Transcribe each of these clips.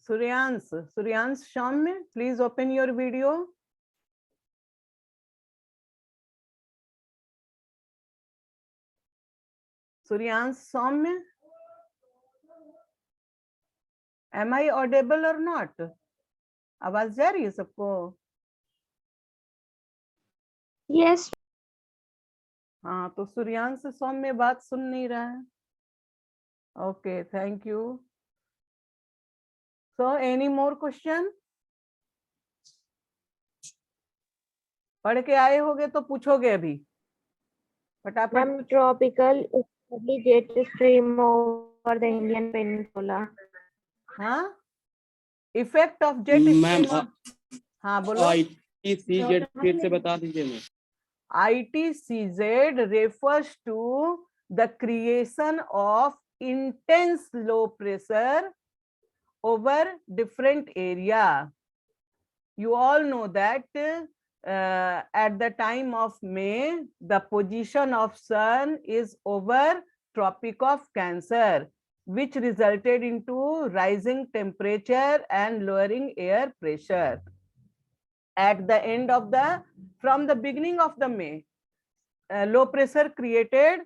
Suryansh Saumya, please open your video. Suryansh Saumya, am I audible और not? आवाज जा रही है सबको? यस. हाँ, तो सूर्यांश सौम्य बात सुन नहीं रहा है. Okay, thank you. So any more question? पढ़ के आए होगे तो पूछोगे अभी फटाफट. Ma'am tropical jet stream over the Indian peninsula. हाँ, effect of jet ma'am stream. हाँ बोलो. ITCZ फिर से बता दीजिए ma'am. ITCZ refers to the creation of intense low pressure over different area. You all know that at the time of May, the position of sun is over Tropic of Cancer, which resulted into rising temperature and lowering air pressure. At the end of from the beginning of the May, low pressure created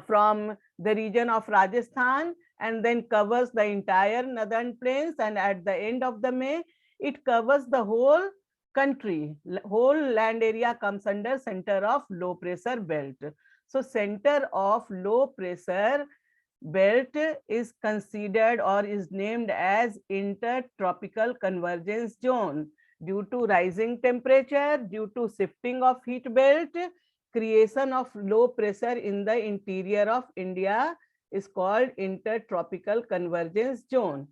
from the region of Rajasthan and then covers the entire northern plains, and at the end of the May it covers the whole country. Whole land area comes under center of low pressure belt. So center of low pressure belt is considered or is named as intertropical convergence zone. Due to rising temperature, due to shifting of heat belt, creation of low pressure in the interior of India is called intertropical convergence zone.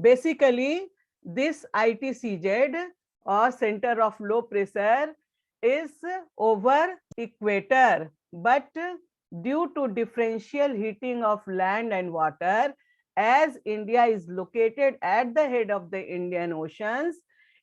Basically, this ITCZ or center of low pressure is over equator, but due to differential heating of land and water, as India is located at the head of the Indian Oceans,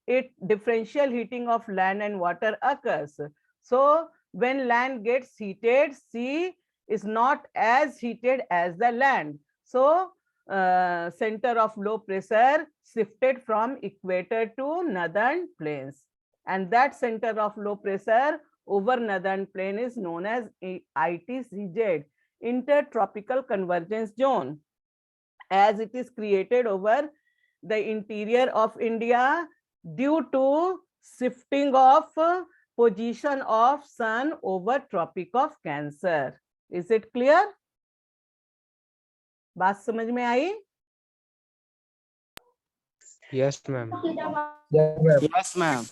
it differential heating of land and water occurs. So when land gets heated, sea is not as heated as the land. So center of low pressure shifted from equator to northern plains, and that center of low pressure over northern plain is known as ITCZ, intertropical convergence zone, as it is created over the interior of India due to shifting of position of sun over Tropic of Cancer. Is it clear? बात समझ में आई? Yes ma'am. Yes ma'am.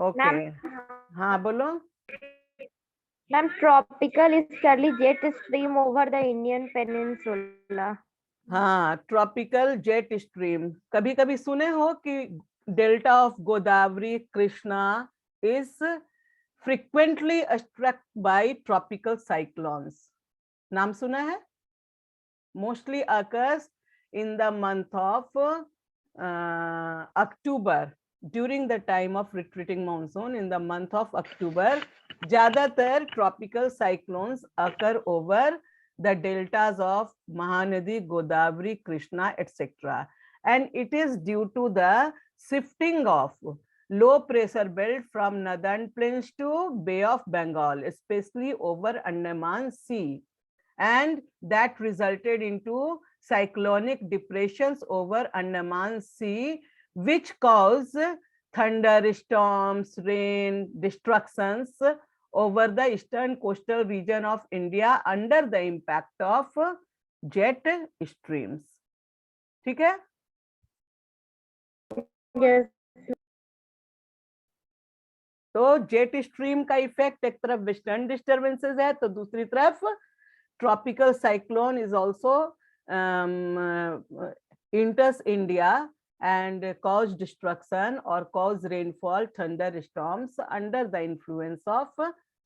Okay. हाँ बोलो. Ma'am tropical easterly jet stream over the Indian peninsula. हाँ, tropical jet stream कभी कभी सुने हो कि delta of Godavari Krishna is frequently struck by tropical cyclones. नाम सुना है? Mostly occurs in the month of October, during the time of retreating monsoon. In the month of October ज्यादातर tropical cyclones occur over the deltas of Mahanadi, Godavari, Krishna, etc. And it is due to the shifting of low pressure belt from northern plains to Bay of Bengal, especially over Andaman Sea, and that resulted into cyclonic depressions over Andaman Sea, which cause thunderstorms, rain, destructions over the eastern coastal region of India under the impact of jet streams. ठीक है? Yes. तो jet stream का effect एक तरफ western disturbances है, तो दूसरी तरफ tropical cyclone is also enters India and cause destruction or cause rainfall, thunderstorms under the influence of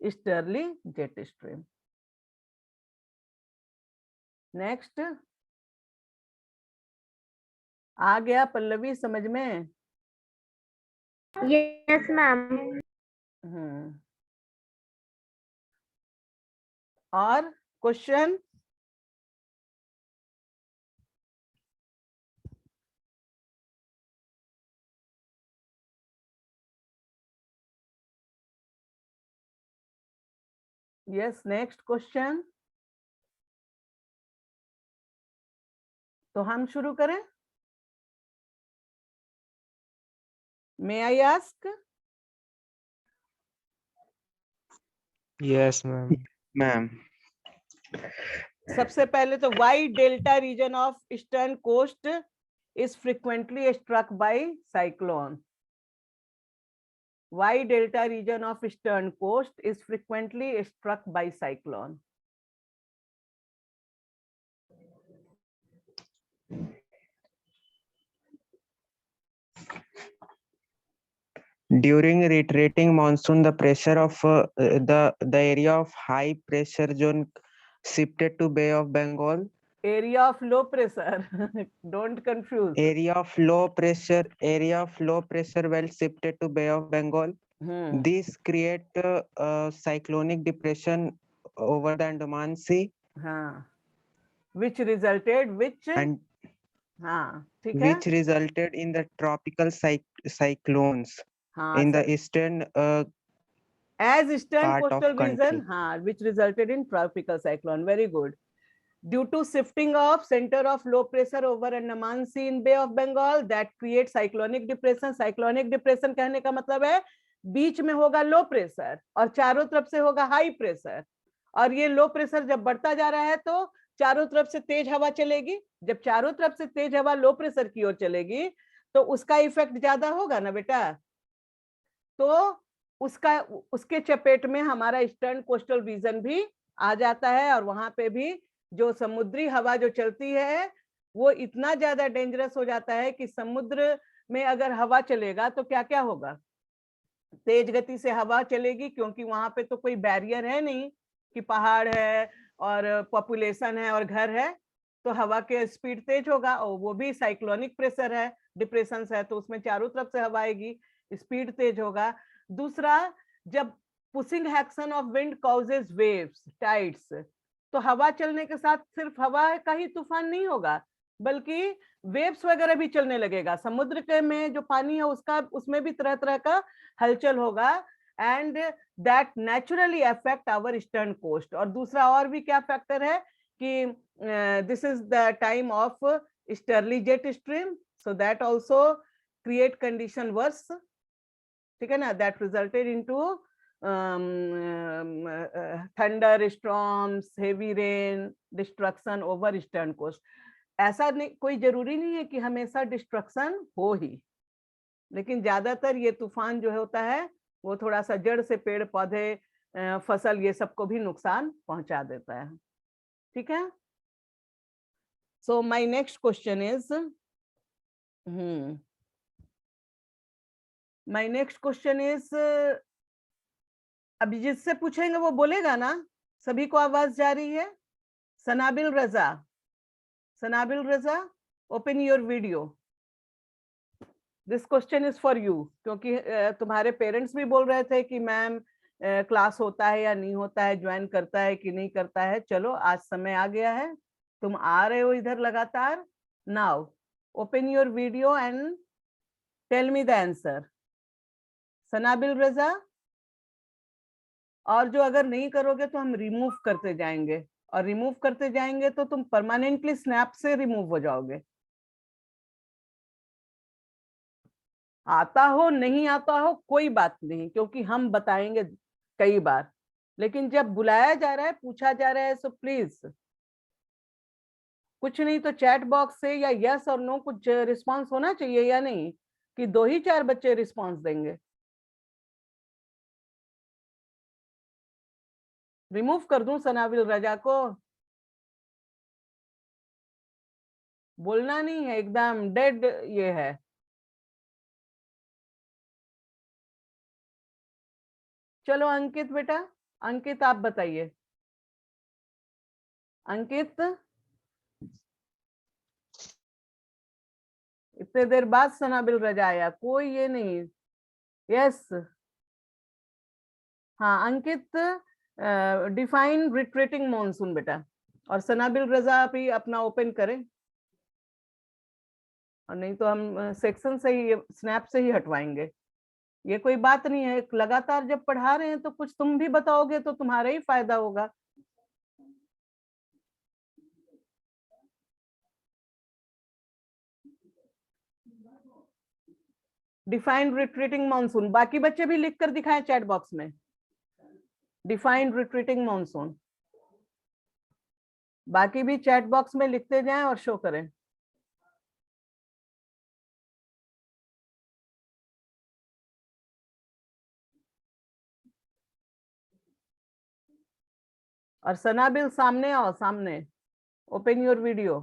easterly jet stream. Next आ गया पल्लवी समझ में? Yes ma'am. और क्वेश्चन? Yes, next question. तो हम शुरू करें? May I ask? Yes, ma'am. Ma'am. सबसे पहले तो why delta region of eastern coast is frequently struck by cyclone. Why delta region of eastern coast is frequently struck by cyclone. During retreating monsoon, the pressure of the area of high pressure zone shifted to Bay of Bengal. Area of low pressure. Don't confuse. Area of low pressure well shifted to Bay of Bengal. This create cyclonic depression over the Andaman Sea. हाँ, which resulted and हाँ, ठीक है, which resulted in the tropical cyclones हाँ, in the eastern as eastern part of coastal region, country. हाँ, which resulted in tropical cyclone. Very good. Due to shifting of center of low pressure over Andaman Sea in Bay of Bengal, that creates cyclonic depression. Cyclonic depression कहने का मतलब है बीच में होगा low pressure और चारों तरफ से होगा हाई प्रेशर, और ये लो प्रेशर जब बढ़ता जा रहा है तो चारों तरफ से तेज हवा चलेगी। जब चारों तरफ से तेज हवा लो प्रेशर की ओर चलेगी तो उसका इफेक्ट ज्यादा होगा ना बेटा, तो उसके चपेट में हमारा ईस्टर्न कोस्टल रीजन भी आ जाता है, और वहां पे भी जो समुद्री हवा जो चलती है वो इतना ज्यादा डेंजरस हो जाता है कि समुद्र में अगर हवा चलेगा तो क्या क्या होगा, तेज गति से हवा चलेगी, क्योंकि वहां पे तो कोई बैरियर है नहीं कि पहाड़ है और पॉपुलेशन है और घर है, तो हवा के स्पीड तेज होगा, और वो भी साइक्लोनिक प्रेशर है, डिप्रेशन है, तो उसमें चारों तरफ से हवा आएगी, स्पीड तेज होगा। दूसरा, जब pushing action of wind causes waves tides, तो हवा चलने के साथ सिर्फ हवा का ही तूफान नहीं होगा बल्कि वेव्स वगैरह भी चलने लगेगा, समुद्र के में जो पानी है उसका उसमें भी तरह तरह का हलचल होगा, and that naturally affect our eastern coast. और दूसरा और भी क्या फैक्टर है कि this is the time of easterly jet stream, so that also create condition worse, ठीक है ना, that resulted into thunderstorms, heavy rain, destruction over eastern coast. ऐसा नहीं, कोई जरूरी नहीं है कि हमेशा डिस्ट्रक्शन हो ही, लेकिन ज्यादातर ये तूफान जो होता है वो थोड़ा सा जड़ से पेड़ पौधे फसल ये सबको भी नुकसान पहुंचा देता है, ठीक है। So my next question is my next question is, अभी जिससे पूछेंगे वो बोलेगा ना, सभी को आवाज जा रही है? Sanabil Raza, Sanabil Raza, open your video, this question is for you, क्योंकि तुम्हारे पेरेंट्स भी बोल रहे थे कि मैम क्लास होता है या नहीं होता है, ज्वाइन करता है कि नहीं करता है। चलो आज समय आ गया है, तुम आ रहे हो इधर लगातार। Now open your video and tell me the answer. Sanabil Raza, और जो अगर नहीं करोगे तो हम रिमूव करते जाएंगे, और रिमूव करते जाएंगे तो तुम परमानेंटली स्नैप से रिमूव हो जाओगे। आता हो नहीं आता हो कोई बात नहीं, क्योंकि हम बताएंगे कई बार, लेकिन जब बुलाया जा रहा है, पूछा जा रहा है, सो प्लीज कुछ नहीं तो चैट बॉक्स से या यस और नो कुछ रिस्पांस होना चाहिए, या नहीं कि 2 ही 4 बच्चे रिस्पांस देंगे। रिमूव कर दूं सनाबिल रजा को? बोलना नहीं है, एकदम डेड ये है। चलो अंकित बेटा, अंकित आप बताइए। अंकित, इतने देर बाद सनाबिल रजा आया, कोई ये नहीं। यस, हाँ अंकित, डिफाइन रिट्रेटिंग मॉनसून बेटा, और सनाबिल रजा भी अपना ओपन करें, और नहीं तो हम सेक्शन से ही स्नैप से ही हटवाएंगे। ये कोई बात नहीं है, लगातार जब पढ़ा रहे हैं तो कुछ तुम भी बताओगे तो तुम्हारा ही फायदा होगा। डिफाइंड रिट्रीटिंग मानसून, बाकी बच्चे भी लिख कर दिखाएं चैट बॉक्स में। डिफाइंड रिट्रीटिंग मानसून, बाकी भी चैट बॉक्स में लिखते जाएं और शो करें। और सनाबिल सामने आओ, सामने ओपन योर वीडियो।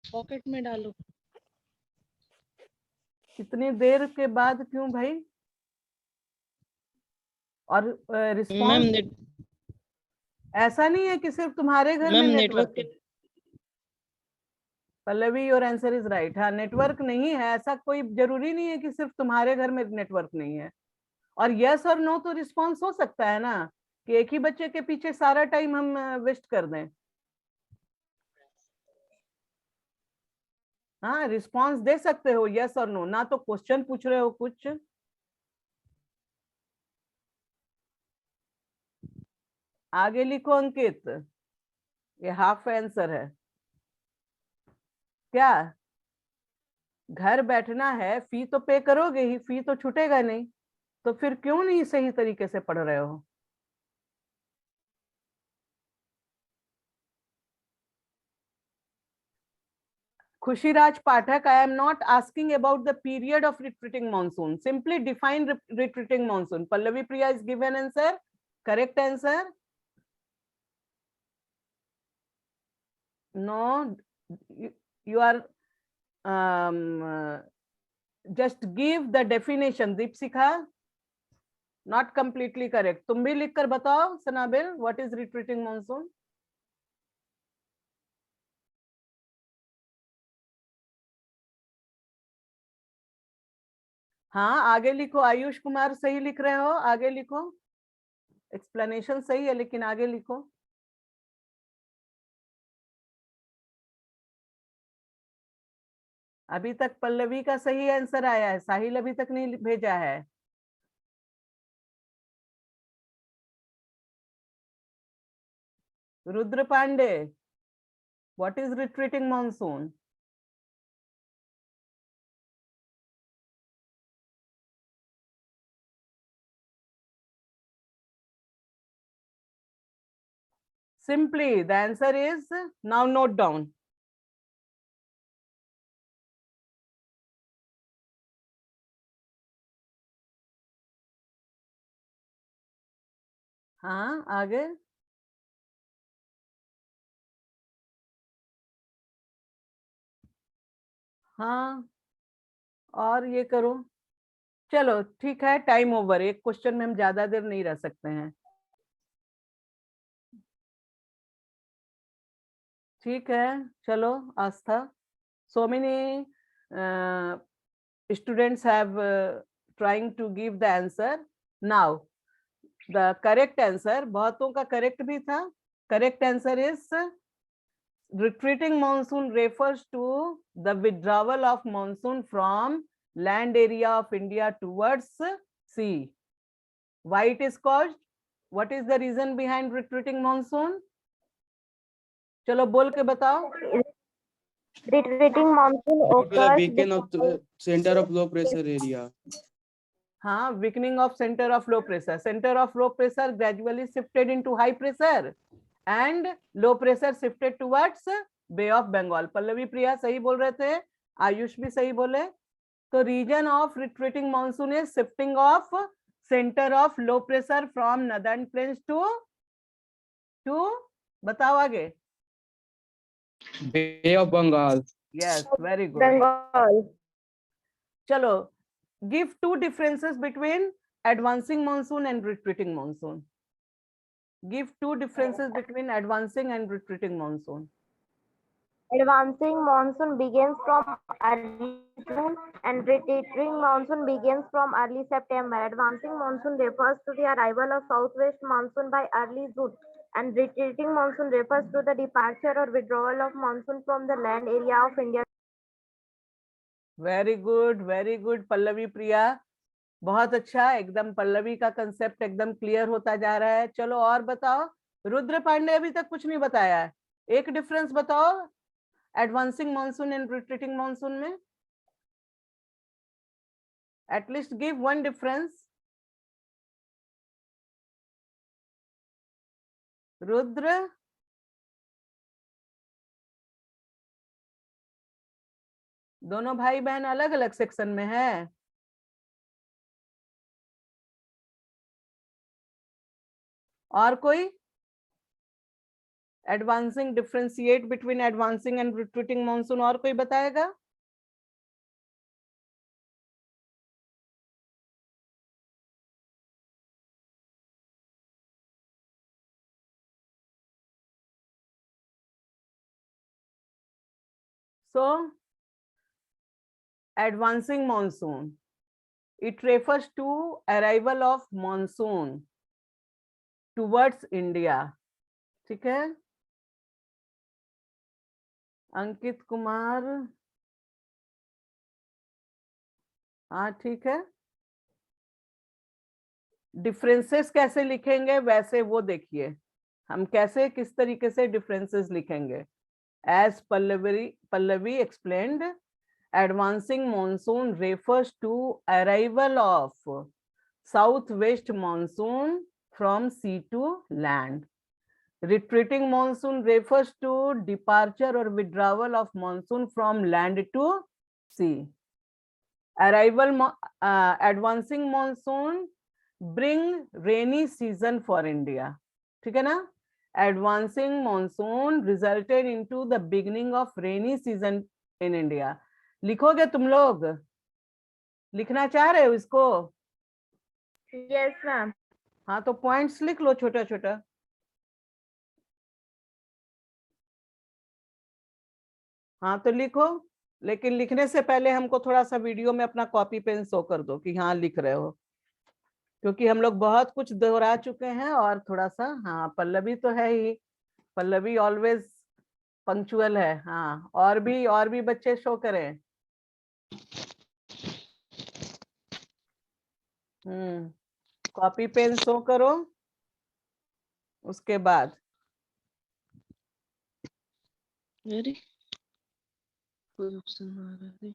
पॉकेट में डालो। कितनी देर के बाद क्यों भाई? और मैम रिस्पॉन्स ऐसा नहीं है कि सिर्फ तुम्हारे घर में network. Pallavi your answer is right. हाँ, नेटवर्क नहीं है, ऐसा कोई जरूरी नहीं है कि सिर्फ तुम्हारे घर में नेटवर्क नहीं है। और यस और नो तो रिस्पॉन्स हो सकता है ना, कि एक ही बच्चे के पीछे सारा टाइम हम वेस्ट कर दें। हाँ, रिस्पॉन्स दे सकते हो यस और नो, ना तो क्वेश्चन पूछ रहे हो कुछ। आगे लिखो अंकित, ये हाफ आंसर है। क्या घर बैठना है, फी तो पे करोगे ही, फी तो छूटेगा नहीं, तो फिर क्यों नहीं सही तरीके से पढ़ रहे हो? Khushiraj Pathak, I am not asking about the period of retreating monsoon. Simply define retreating monsoon. Pallavi Priya is given answer. Correct answer? No, you are just give the definition. Deepsika, not completely correct. तुम भी लिख कर बताओ सनाबिल, what is retreating monsoon? हाँ, आगे लिखो। आयुष कुमार सही लिख रहे हो, आगे लिखो। एक्सप्लेनेशन सही है लेकिन आगे लिखो। अभी तक पल्लवी का सही आंसर आया है, साहिल अभी तक नहीं भेजा है। Rudra Pandey, what is retreating monsoon? Simply, the answer is, now note down. हाँ, आगे। हाँ, और ये करो। चलो ठीक है, टाइम ओवर। एक क्वेश्चन में हम ज्यादा देर नहीं रह सकते हैं। ठीक है, चलो आस्था। So many students have trying to give the answer. Now, the correct answer, बहुतों का correct भी था. Correct answer is retreating monsoon refers to the withdrawal of monsoon from land area of India towards sea. Why it is caused? What is the reason behind retreating monsoon? चलो बोल के बताओ। Retreating monsoon Due to the occurs weakening of the center of low pressure area. हाँ, weakening of center of low pressure. Center of low pressure gradually shifted into high pressure and low pressure shifted towards Bay of Bengal. Pallavi प्रिया सही बोल रहे थे, आयुष भी सही बोले। तो region of retreating monsoon is shifting of center of low pressure from northern plains to बताओ आगे। Bay of Bengal. Yes, very good. Bengal. चलो, give two differences between advancing monsoon and retreating monsoon. Give two differences between advancing and retreating monsoon. Advancing monsoon begins from early June and retreating monsoon begins from early September. Advancing monsoon refers to the arrival of southwest monsoon by early June and retreating monsoon refers to the departure or withdrawal of monsoon from the land area of India. Very good Pallavi Priya, बहुत अच्छा, एकदम पल्लवी का concept एकदम clear होता जा रहा है। चलो और बताओ, रुद्र पांडे अभी तक कुछ नहीं बताया है, एक डिफरेंस बताओ advancing monsoon and retreating monsoon में, at least give one difference. Rudra, दोनों भाई बहन अलग अलग सेक्शन में है। और कोई advancing, differentiate between advancing and retreating monsoon, और कोई बताएगा? So advancing monsoon, it refers to arrival of monsoon towards India. ठीक है, अंकित कुमार, हाँ ठीक है। डिफरेंसेस कैसे लिखेंगे वैसे वो देखिए, हम कैसे किस तरीके से डिफरेंसेस लिखेंगे। As Pallavi explained, advancing monsoon refers to arrival of southwest monsoon from sea to land. Retreating monsoon refers to departure or withdrawal of monsoon from land to sea. Advancing monsoon bring rainy season for India. ठीक है ना? Advancing monsoon resulted into the beginning of rainy season in India. लिखोगे तुम लोग? लिखना चाह रहे हो इसको? Yes, ma'am. हाँ तो पॉइंट्स लिख लो छोटा छोटा। हाँ तो लिखो, लेकिन लिखने से पहले हमको थोड़ा सा वीडियो में अपना कॉपी पेन शो कर दो कि हाँ लिख रहे हो, क्योंकि हम लोग बहुत कुछ दोहरा चुके हैं। और थोड़ा सा, हाँ पल्लवी तो है ही, पल्लवी ऑलवेज पंक्चुअल है। हाँ और भी बच्चे शो करें। कॉपी पेन शो करो, उसके बाद वेरी कोई ऑप्शन आ रहा है।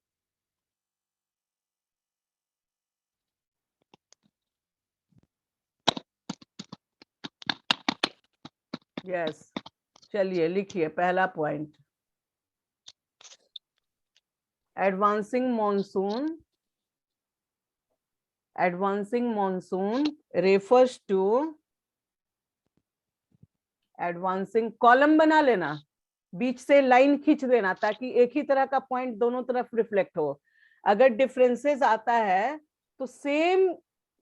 यस, चलिए लिखिए पहला point. Advancing monsoon refers to, advancing, column बना लेना, बीच से लाइन खींच देना ताकि एक ही तरह का पॉइंट दोनों तरफ रिफ्लेक्ट हो। अगर डिफरेंसेस आता है तो same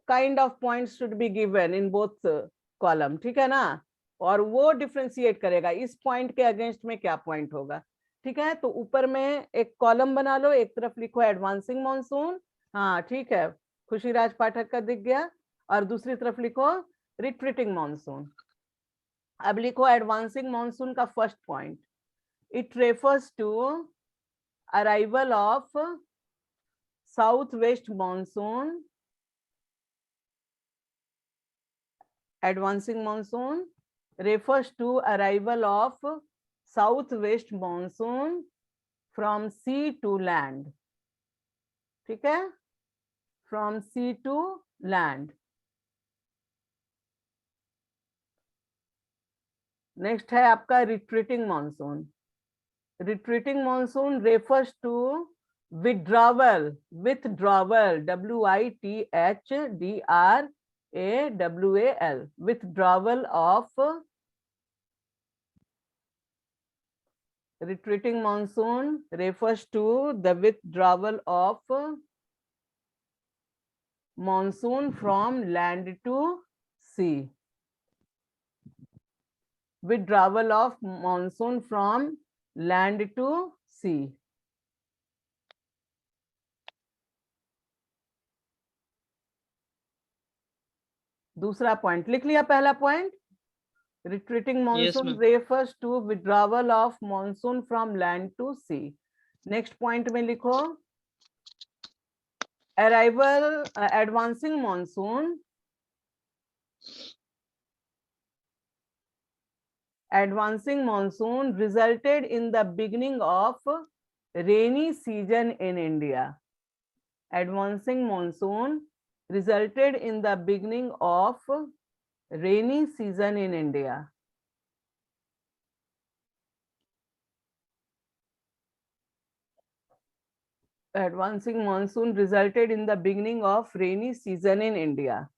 kind of points should be given in both column, ठीक है ना? और वो डिफरेंशिएट करेगा इस पॉइंट के अगेंस्ट में क्या पॉइंट होगा। ठीक है, तो ऊपर में एक कॉलम बना लो, एक तरफ लिखो एडवांसिंग मानसून, हाँ ठीक है, खुशीराज पाठक का दिख गया, और दूसरी तरफ लिखो रिट्रीटिंग मानसून। अब लिखो एडवांसिंग मानसून का first point, it refers to arrival of south west monsoon. Advancing monsoon refers to arrival of southwest monsoon from sea to land. ठीक है, from sea to land. Next है आपका retreating monsoon. Retreating monsoon refers to withdrawal, WITHDRAWAL, withdrawal of, retreating monsoon refers to the withdrawal of monsoon from land to sea. Withdrawal of monsoon from land to sea. दूसरा point लिख लिया. पहला point, retreating monsoon ma'am. refers to withdrawal of monsoon from land to sea. Next point में लिखो, arrival advancing monsoon. Advancing monsoon resulted in the beginning of rainy season in India. Advancing monsoon resulted in the beginning of rainy season in India. Advancing monsoon resulted in the beginning of rainy season in India.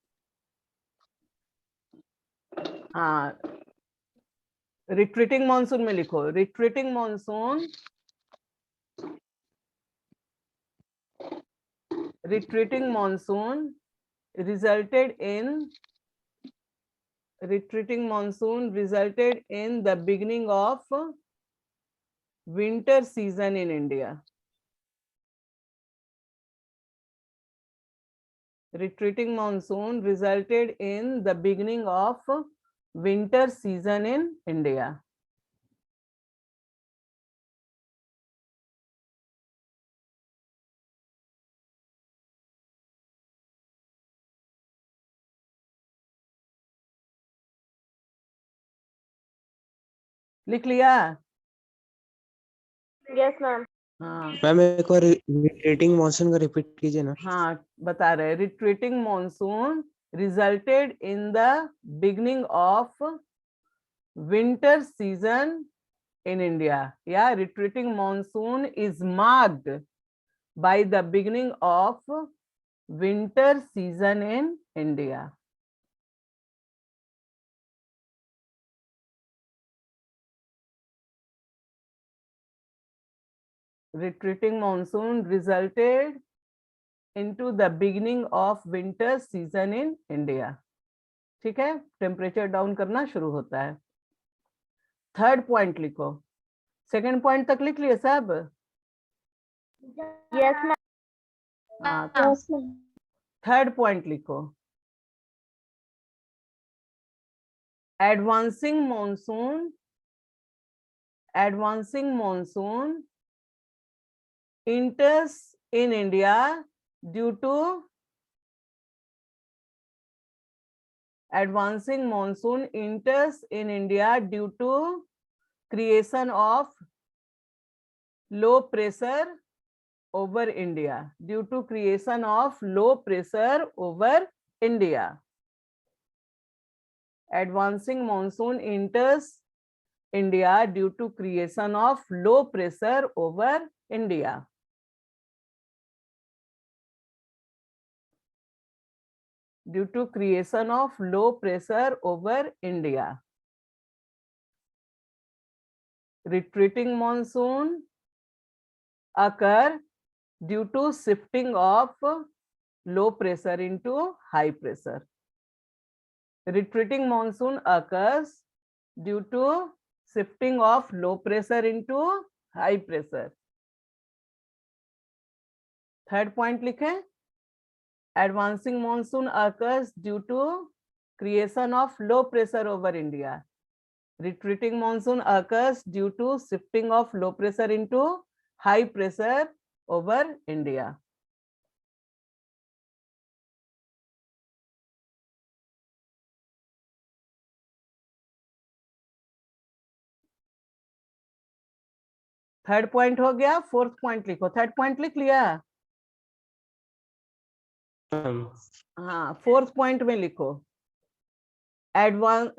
Retreating monsoon में लिखो, retreating monsoon resulted in the beginning of winter season in India. Retreating monsoon resulted in the beginning of winter season in India. लिख लिया? Yes, ma'am. हाँ ma'am एक बार retreating monsoon का repeat कीजिए ना. हाँ बता रहे. Retreating monsoon resulted in the beginning of winter season in India. Yeah, retreating monsoon is marked by the beginning of winter season in India. Retreating monsoon resulted into the beginning of winter season in India. ठीक है, temperature down करना शुरू होता है. Third point लिखो. Second point तक लिख लिए सब? Yes, ma'am. हाँ, Yes, ma'am. थर्ड पॉइंट लिखो. Advancing monsoon enters in India due to advancing monsoon enters in India due to creation of low pressure over India. Due to creation of low pressure over India. Advancing monsoon enters India due to creation of low pressure over India. Due to creation of low pressure over India. Retreating monsoon occur due to shifting of low pressure into high pressure. Retreating monsoon occurs due to shifting of low pressure into high pressure. Third point लिखें. Advancing monsoon occurs due to creation of low pressure over India. Retreating monsoon occurs due to shifting of low pressure into high pressure over India. Third point हो गया. Fourth point लिखो. Third point लिख लिया? हाँ, fourth point में लिखो. About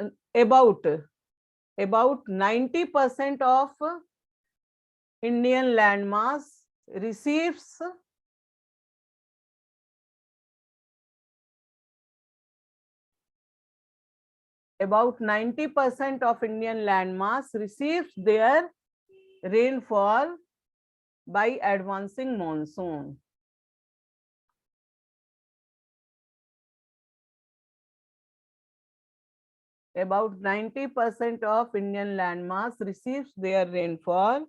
90% of Indian landmass receives their rainfall by advancing monsoon. about 90% of Indian landmass receives their rainfall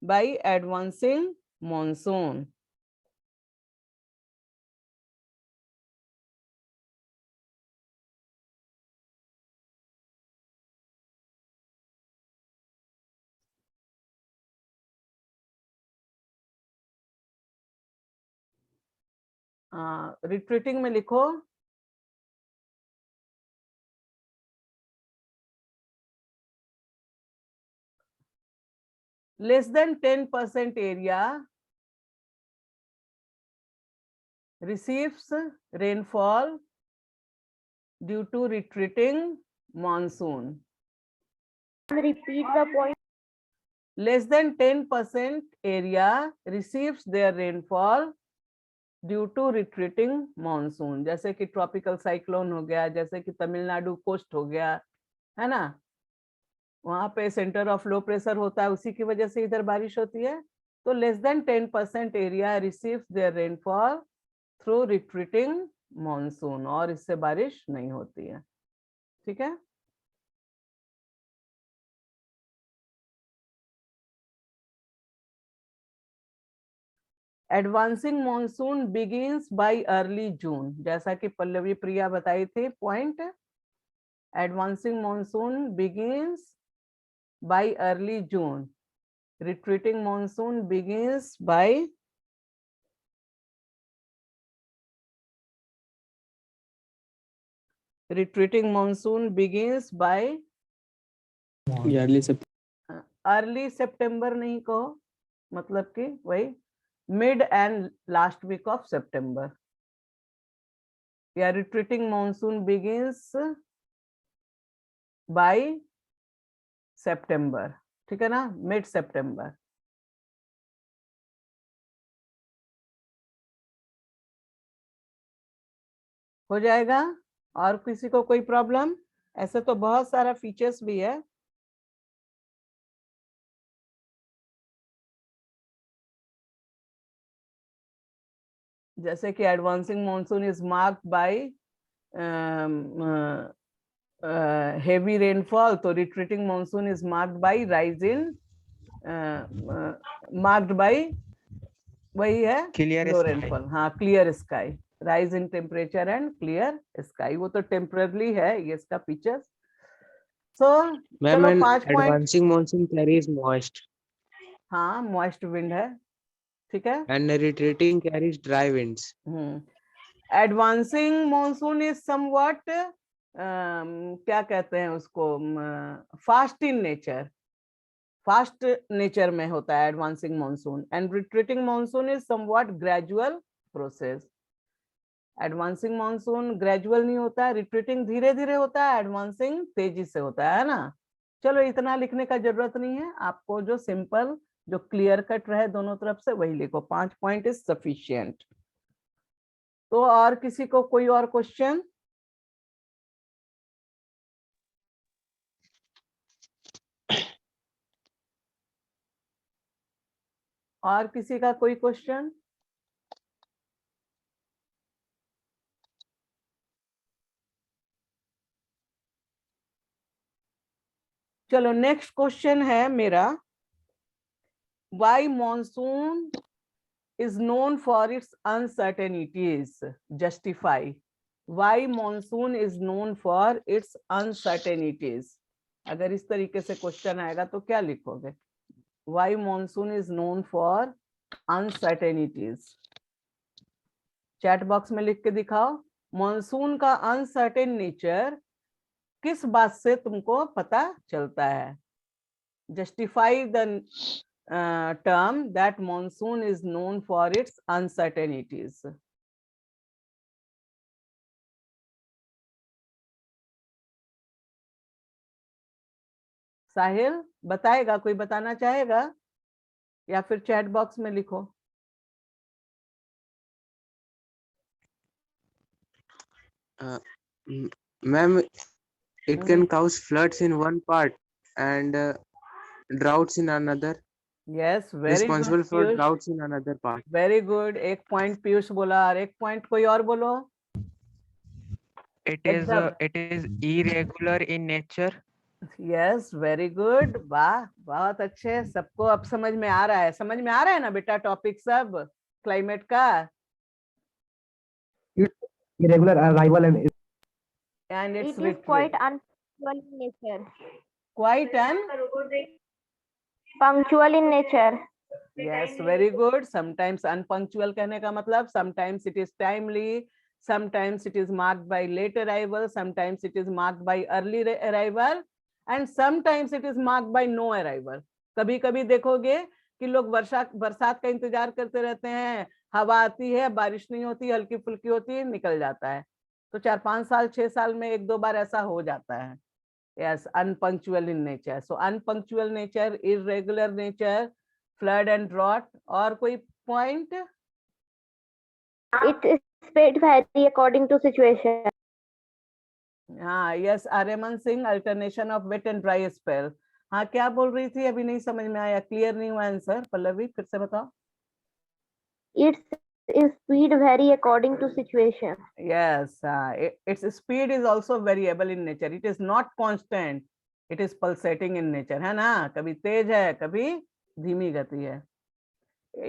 by advancing monsoon. Retreating में लिखो less than 10% area receives rainfall due to retreating monsoon. Repeat the point. Less than 10% area receives their rainfall due to retreating monsoon, जैसे कि tropical cyclone हो गया, जैसे कि Tamil Nadu coast हो गया, है ना, वहां पे सेंटर ऑफ लो प्रेशर होता है, उसी की वजह से इधर बारिश होती है। तो less than 10% area receives their rainfall through retreating monsoon, और इससे बारिश नहीं होती है। ठीक है, advancing monsoon begins by early June, जैसा कि पल्लवी प्रिया बताई थी point. Advancing monsoon begins by early June, retreating monsoon begins by early September नहीं कहो, मतलब कि वही mid and last week of September, या retreating monsoon begins by September, ठीक है ना, मिड सितंबर। हो जाएगा। और किसी को कोई प्रॉब्लम? ऐसे तो बहुत सारा फीचर्स भी है। जैसे कि advancing monsoon is marked by heavy rainfall, तो retreating monsoon is marked by rise in marked by वही है Clear लो sky. रेनफॉल, हाँ clear sky, rise in temperature and clear sky, वो तो टेम्पररी है ये इसका फीचर। सो चलो 5 point. advancing monsoon carries moist हाँ मॉइस्ट विंड है, ठीक है। and retreating carries dry winds. Advancing monsoon is somewhat क्या कहते हैं उसको, fast in nature, fast nature में होता है advancing monsoon, and retreating monsoon is somewhat gradual process. Advancing monsoon gradual नहीं होता है, रिट्रीटिंग धीरे धीरे होता है, एडवांसिंग तेजी से होता है ना। चलो इतना लिखने का जरूरत नहीं है, आपको जो सिंपल जो क्लियर कट रहे दोनों तरफ से वही लिखो, 5 पॉइंट इज सफिशिएंट। तो और किसी को कोई और क्वेश्चन? और किसी का कोई क्वेश्चन? चलो नेक्स्ट क्वेश्चन है मेरा, why monsoon is known for its uncertainties, justify why monsoon is known for its uncertainties। अगर इस तरीके से क्वेश्चन आएगा तो क्या लिखोगे? why monsoon is known for uncertainties, chat box में लिख के दिखाओ। मॉनसून का अनसर्टेन नेचर किस बात से तुमको पता चलता है? Justify the term that monsoon is known for its uncertainties। साहिल बताएगा, कोई बताना चाहेगा या फिर चैट बॉक्स में लिखो। Ma'am, it can cause floods in one part and droughts in another. Yes very Responsible good for Piyush, droughts in another part. Very good. एक point Piyush बोला और एक पॉइंट कोई और बोलो। एकदम। it is irregular in nature. Yes, very good, वाह, बहुत अच्छे, सबको अब समझ में आ रहा है, समझ में आ रहा है ना बेटा टॉपिक सब क्लाइमेट का। irregular arrival and and It it's is quite unpunctual in nature. Quite an Punctual in nature. yes, very good. Sometimes unpunctual कहने का मतलब sometimes it is timely, sometimes it is marked by late arrival, sometimes it is marked by early arrival, and sometimes it is marked by no arrival. कभी कभी देखोगे कि लोग बरसात का इंतजार करते रहते हैं, हवा आती है, बारिश नहीं होती, हल्की फुल्की होती है, निकल जाता है। तो 4-5 साल 6 साल में 1-2 बार ऐसा हो जाता है। Yes, unpunctual in nature. So unpunctual nature, irregular nature, flood and drought. और कोई point? It is spread vary according to situation. हाँ, yes, Aryaman Singh, alternation of wet and dry spell. हाँ, क्या बोल रही थी, अभी नहीं समझ में आया, क्लियर नहीं हुआ आंसर। पल्लवी फिर से बताओ। Its speed vary according to situation. Yes, its speed is also variable in nature. It is not constant. It is pulsating in nature, है ना? कभी तेज है, कभी धीमी गति है।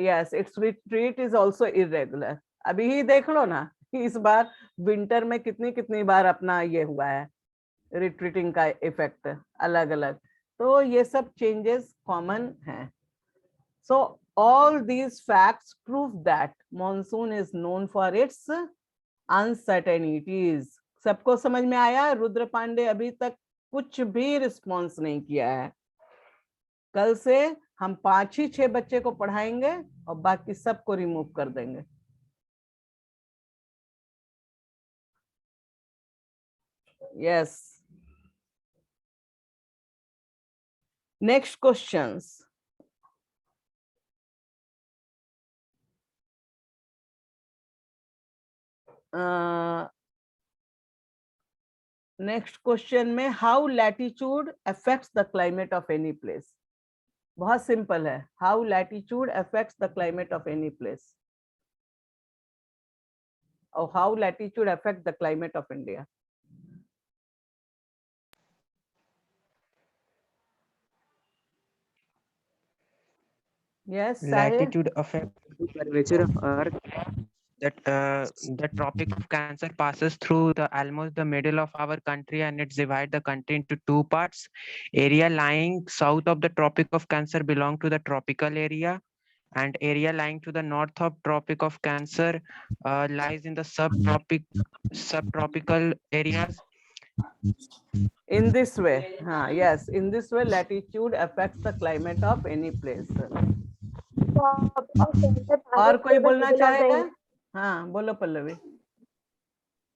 Yes, its retreat is also irregular. अभी ही देख लो ना, इस बार विंटर में कितनी बार अपना ये हुआ है, रिट्रीटिंग का इफेक्ट अलग अलग। तो ये सब चेंजेस कॉमन हैं। So all these facts prove that monsoon is known for its uncertainties. सबको समझ में आया? रुद्र पांडे अभी तक कुछ भी रिस्पॉन्स नहीं किया है। कल से हम 5 ही 6 बच्चे को पढ़ाएंगे और बाकी सबको रिमूव कर देंगे। Yes, next questions. Next question में how latitude affects the climate of any place. बहुत सिंपल है, how latitude affects the climate of any place और how latitude affect the climate of India. Yes, Sahil. Latitude affects The curvature of Earth. that the Tropic of Cancer passes through almost the middle of our country, and it divides the country into 2 parts. Area lying south of the Tropic of Cancer belong to the tropical area, and area lying to the north of Tropic of Cancer lies in the subtropical areas. In this way, yes, in this way latitude affects the climate of any place. और कोई बोलना चाहेगा? हाँ, बोलो Pallavi.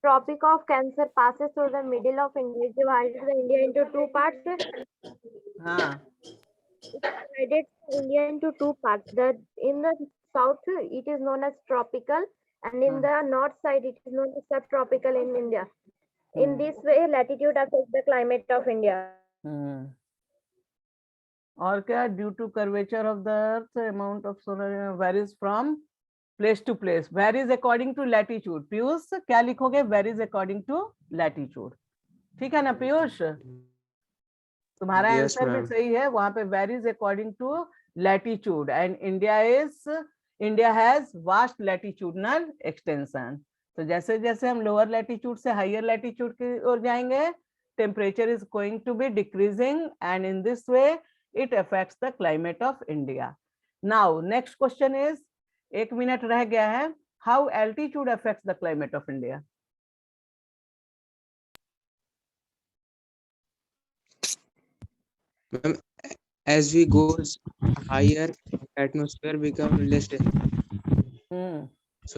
Tropic of Cancer passes through the middle of India. It divides the India into 2 parts. हाँ, It divided India into 2 parts. In the south, it is known as tropical, and in the north side, it is known as subtropical in India. In this way, latitude affects the climate of India. और क्या? Due to curvature of the earth amount of solar varies from place to place, varies according to latitude. Piyush क्या लिखोगे? Varies according to latitude. ठीक है ना पीयूष? तुम्हारा answer भी सही है, वहां पे varies according to latitude, and India has vast latitudinal extension. तो जैसे जैसे हम लोअर लैटिट्यूड से हायर लैटिट्यूड की ओर जाएंगे, temperature is going to be decreasing, and in this way it affects the climate of India. Now next question is, 1 minute रह गया है, how altitude affects the climate of India? As we go higher, atmosphere become less dense.